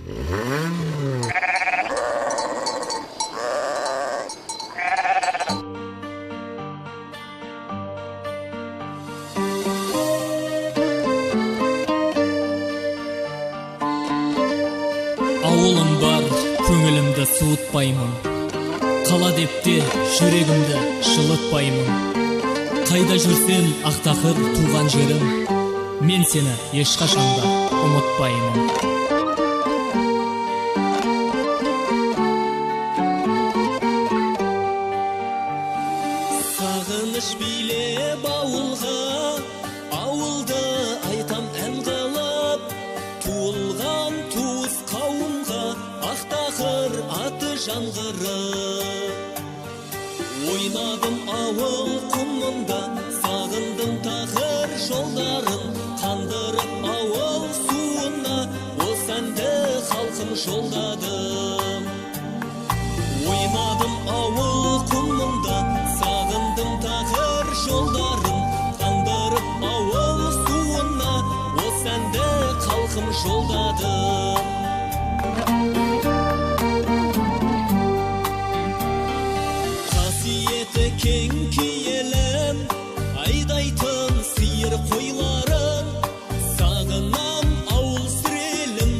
Ауылым бар, көңілімді суытпаймын. Қала депте жүрегімді жылытпаймын. Қайда жүрсен ақтақыр туған жерім, мен сені ешқашанда ұмытпаймын. Сағыныш билеп ауылға, ауылды айтам ән қылып, туылған туыс қауымға ақтақыр аты жаңғырып. Ойнадым ауыл құмында, сағындым тақыр жолдарын, қандырып ауыл суына осы әнді халқым жолдадым. Ойнадым ауыл құмында, сағындым тақыр жолдарын, қандырып ауыл суына осы әнді халқым жолдадым. Қасиеті кең киелім, айдайтын сиыр қойларын, сағынам ауыл сүрелім,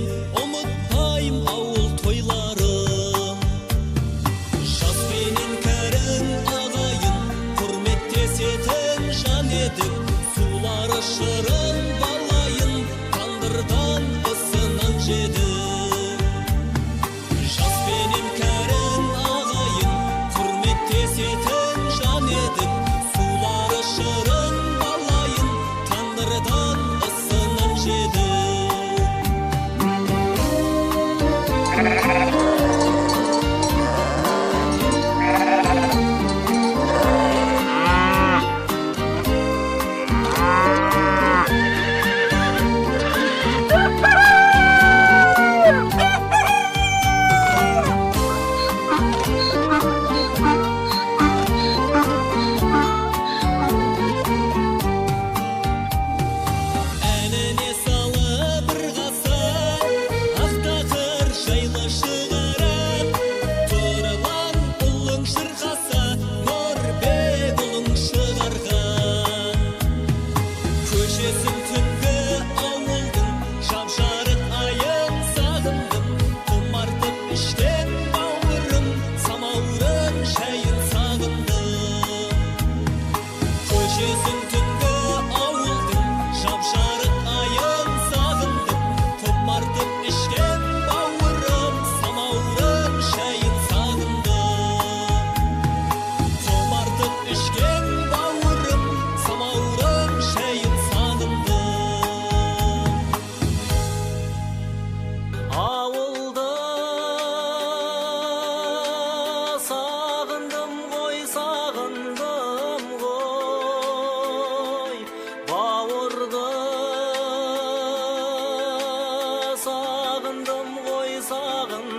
ұмытпайым ауыл тойларын. Жас менен кәрін ағайын, құрметтесетін жан едік, сулары шырын балайын, тандырдан ысынан жедік. Сулары шырын балайын, тандырдан ысынан жеді. Сағындым ғой, сағындым.